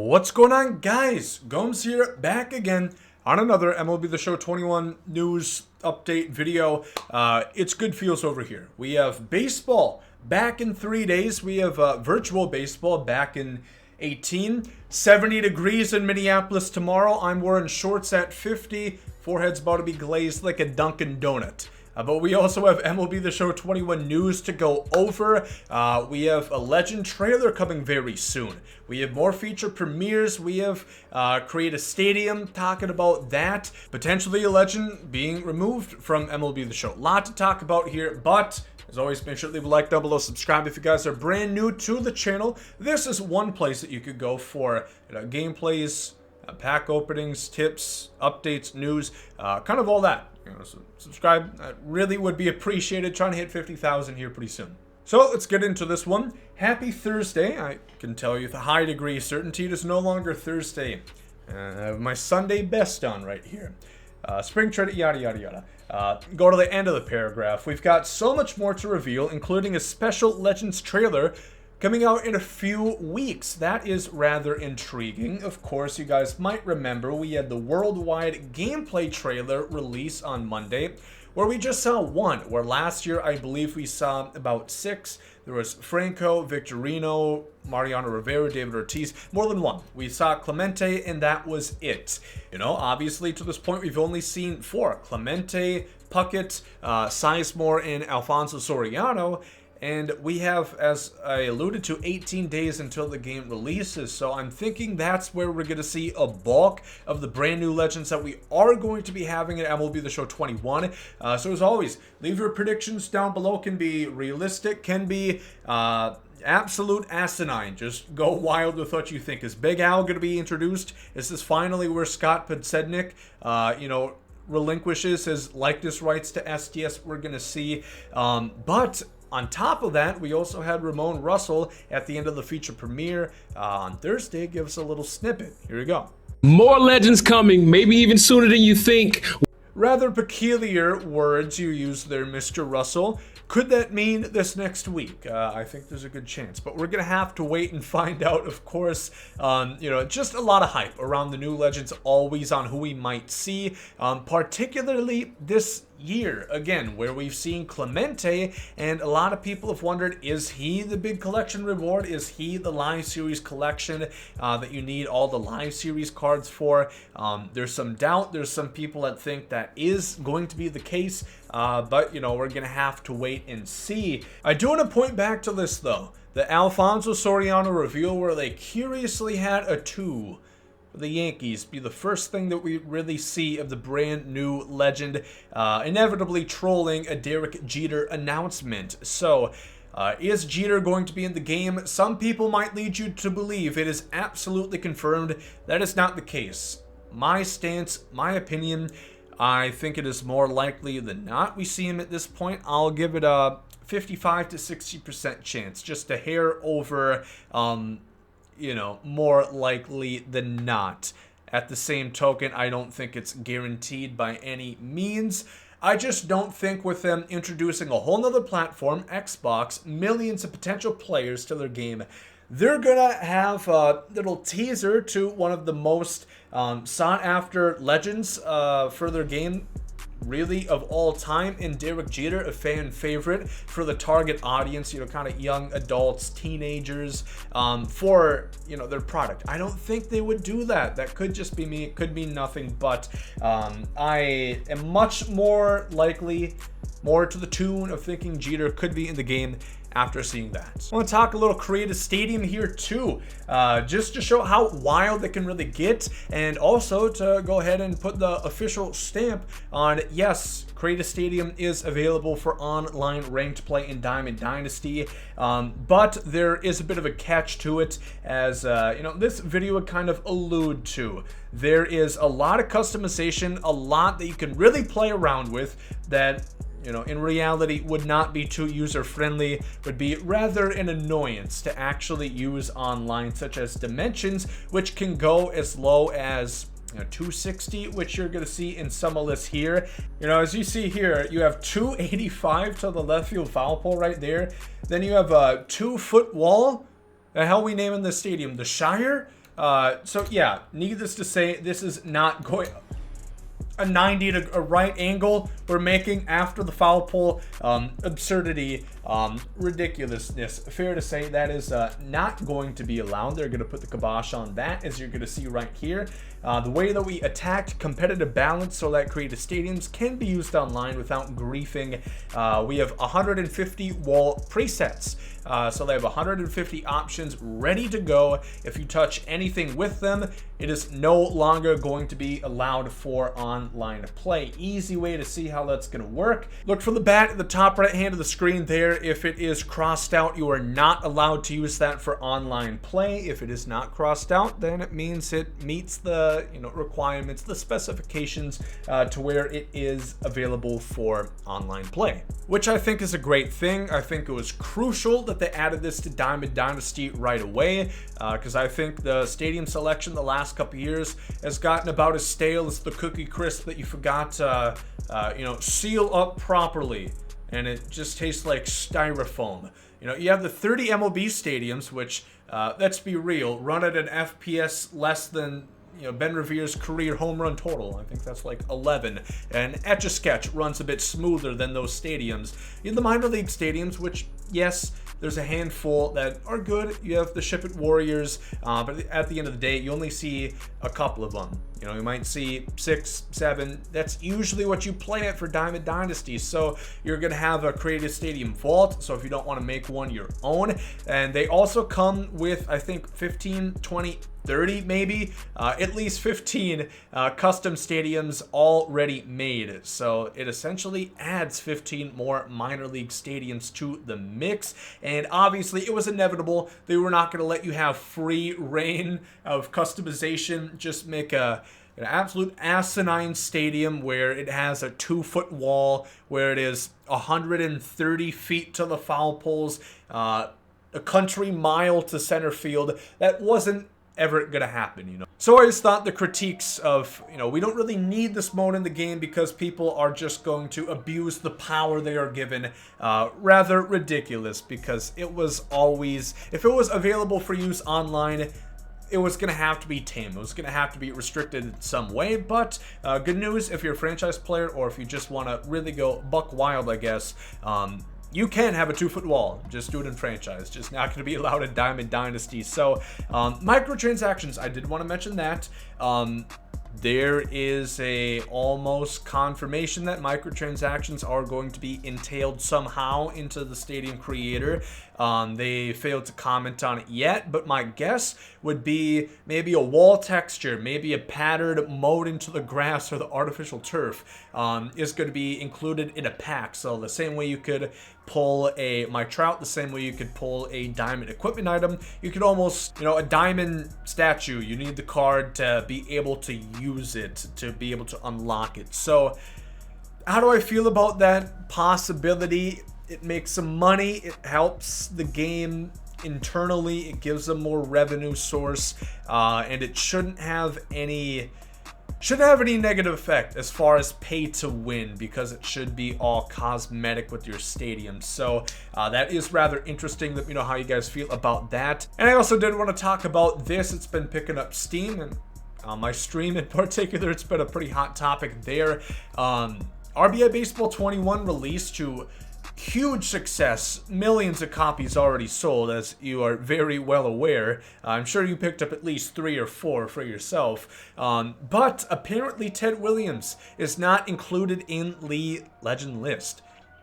What's going on, guys? Gomes here, back again on another MLB The Show 21 news update video. It's good feels over here. We have baseball back in 3 days. We have virtual baseball back in 18. 70 degrees in Minneapolis tomorrow. I'm wearing shorts at 50. Forehead's about to be glazed like a Dunkin' Donut. But we also have MLB The Show 21 news to go over. We have a Legend trailer coming very soon. We have more feature premieres. We have Create a Stadium talking about that. Potentially a Legend being removed from MLB The Show. A lot to talk about here, but as always, make sure to leave a like down below, subscribe if you guys are brand new to the channel. This is one place that you could go for gameplays, pack openings, tips, updates, news, kind of all that. So subscribe, that really would be appreciated. Trying to hit 50,000 here pretty soon. So let's get into this one. Happy Thursday. I can tell you with a high degree of certainty it is no longer Thursday. I have my Sunday best on right here. Spring trade, yada yada yada. Go to the end of the paragraph. We've got so much more to reveal, including a special Legends trailer coming out in a few weeks. That is rather intriguing. Of course, you guys might remember we had the worldwide gameplay trailer release on Monday, where we just saw one, where last year I believe we saw about 6. There was Franco, Victorino, Mariano Rivera, David Ortiz, more than one. We saw Clemente, and that was it. Obviously to this point we've only seen 4. Clemente, Puckett, Sizemore, and Alfonso Soriano. And we have, as I alluded to, 18 days until the game releases. So I'm thinking that's where we're going to see a bulk of the brand new Legends that we are going to be having at MLB The Show 21. So as always, leave your predictions down below. Can be realistic, can be absolute asinine. Just go wild with what you think. Is Big Al going to be introduced? Is this finally where Scott Podsednik, relinquishes his likeness rights to SDS? We're going to see. But on top of that, we also had Ramon Russell at the end of the feature premiere on Thursday. Give us a little snippet. Here we go. More Legends coming, maybe even sooner than you think. Rather peculiar words you used there, Mr. Russell. Could that mean this next week? I think there's a good chance, but we're going to have to wait and find out, of course. Just a lot of hype around the new Legends always on who we might see, particularly this year, again, where we've seen Clemente, and a lot of people have wondered, is he the big collection reward? Is he the live series collection that you need all the live series cards for? There's some doubt. There's some people that think that is going to be the case, but we're gonna have to wait and see. I do want to point back to this though, the Alfonso Soriano reveal, where they curiously had a 2 for the Yankees be the first thing that we really see of the brand new Legend, inevitably trolling a Derek Jeter announcement. So is Jeter going to be in the game? Some people might lead you to believe it is absolutely confirmed. That is not the case. My stance, my opinion, I think it is more likely than not we see him at this point. I'll give it a 55 to 60% chance, just a hair over more likely than not. At the same token, I don't think it's guaranteed by any means. I just don't think with them introducing a whole nother platform, Xbox, millions of potential players to their game, they're gonna have a little teaser to one of the most sought after Legends for their game, really, of all time, in Derek Jeter, a fan favorite for the target audience, kind of young adults, teenagers, for their product. I don't think they would do that. That could just be me. It could be nothing, but I am much more likely, more to the tune of thinking Jeter could be in the game after seeing that. I want to talk a little Create a Stadium here too, just to show how wild it can really get, and also to go ahead and put the official stamp on, yes, Create a Stadium is available for online ranked play in Diamond Dynasty, but there is a bit of a catch to it, as this video would kind of allude to. There is a lot of customization, a lot that you can really play around with that in reality would not be too user-friendly, would be rather an annoyance to actually use online, such as dimensions, which can go as low as 260, which you're going to see in some of this here. As you see here, you have 285 to the left field foul pole right there. Then you have a 2-foot wall. The hell we naming this stadium? The Shire? So yeah, needless to say, this is not going a 90 to a right angle we're making after the foul pole. Absurdity, ridiculousness. Fair to say that is not going to be allowed. They're going to put the kibosh on that, as you're going to see right here. The way that we attacked competitive balance so that creative stadiums can be used online without griefing. We have 150 wall presets. So they have 150 options ready to go. If you touch anything with them, it is no longer going to be allowed for online play. Easy way to see how that's going to work. Look for the bat at the top right hand of the screen there. If it is crossed out, you are not allowed to use that for online play. If it is not crossed out, then it means it meets the requirements, the specifications to where it is available for online play, which I think is a great thing. I think it was crucial that they added this to Diamond Dynasty right away, because I think the stadium selection the last couple years has gotten about as stale as the cookie crisp that you forgot to seal up properly, and it just tastes like styrofoam. You have the 30 MLB stadiums, which let's be real, run at an FPS less than Ben Revere's career home run total. I think that's like 11. And Etch-a-Sketch runs a bit smoother than those stadiums. In the minor league stadiums, which, yes, there's a handful that are good. You have the Ship It Warriors, but at the end of the day, you only see a couple of them. You might see 6, 7. That's usually what you play at for Diamond Dynasty. So you're going to have a creative stadium vault. So if you don't want to make one your own. And they also come with, I think, 15, 20, 30 maybe, at least 15 custom stadiums already made. So it essentially adds 15 more minor league stadiums to the mix. And obviously it was inevitable. They were not going to let you have free reign of customization. Just make an absolute asinine stadium where it has a 2-foot wall, where it is 130 feet to the foul poles, a country mile to center field. That wasn't ever gonna happen. So I just thought the critiques of, we don't really need this mode in the game because people are just going to abuse the power they are given, rather ridiculous, because it was always, if it was available for use online, it was going to have to be tame. It was going to have to be restricted in some way, but good news if you're a franchise player, or if you just want to really go buck wild, I guess, you can have a 2-foot wall. Just do it in franchise. Just not going to be allowed in Diamond Dynasty. So, microtransactions, I did want to mention that. There is a almost confirmation that microtransactions are going to be entailed somehow into the stadium creator. They failed to comment on it yet, but my guess would be maybe a wall texture, maybe a patterned mode into the grass or the artificial turf is going to be included in a pack. So the same way you could pull a My Trout, the same way you could pull a diamond equipment item, you could almost, a diamond statue, you need the card to be able to use it, to be able to unlock it. So how do I feel about that possibility? It makes some money, it helps the game internally, it gives them more revenue source, and it shouldn't have any negative effect as far as pay to win, because it should be all cosmetic with your stadium. So that is rather interesting. Let me know how you guys feel about that. And I also did want to talk about this. It's been picking up steam, and on my stream in particular, it's been a pretty hot topic there. RBI Baseball 21 released to huge success, millions of copies already sold, as you are very well aware. I'm sure you picked up at least 3 or 4 for yourself. But apparently Ted Williams is not included in the Legend list.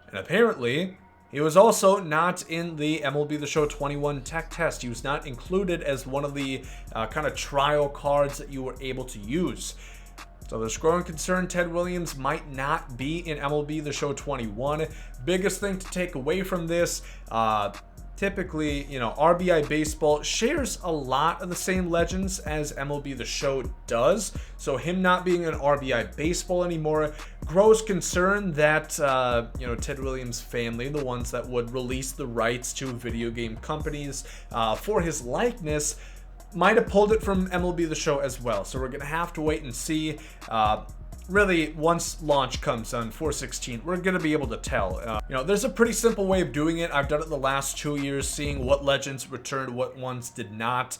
And apparently he was also not in the MLB The Show 21 tech test. He was not included as one of the kind of trial cards that you were able to use. So there's growing concern Ted Williams might not be in MLB The Show 21. Biggest thing to take away from this, typically, RBI Baseball shares a lot of the same legends as MLB The Show does. So him not being an RBI Baseball anymore grows concern that, Ted Williams' family, the ones that would release the rights to video game companies for his likeness, might have pulled it from MLB The Show as well. So we're going to have to wait and see. Really, once launch comes on 4/16, we're going to be able to tell. There's a pretty simple way of doing it. I've done it the last 2 years, seeing what legends returned, what ones did not.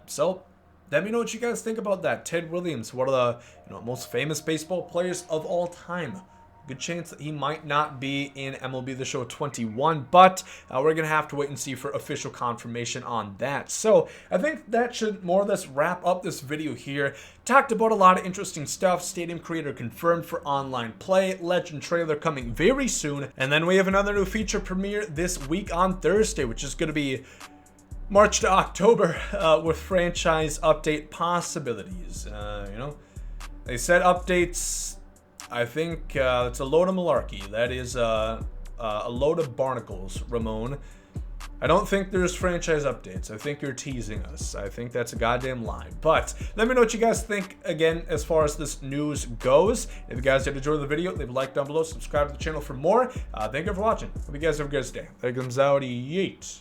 So Let me know what you guys think about that. Ted Williams, one of the most famous baseball players of all time. Good chance that he might not be in MLB The Show 21, but we're going to have to wait and see for official confirmation on that. So I think that should more or less wrap up this video here. Talked about a lot of interesting stuff. Stadium creator confirmed for online play. Legend trailer coming very soon. And then we have another new feature premiere this week on Thursday, which is going to be March to October with franchise update possibilities. They said updates. I think it's a load of malarkey. That is a load of barnacles, Ramon. I don't think there's franchise updates. I think you're teasing us. I think that's a goddamn lie. But let me know what you guys think, again, as far as this news goes. If you guys did enjoy the video, leave a like down below. Subscribe to the channel for more. Thank you for watching. Hope you guys have a good day. There comes out. Yeet.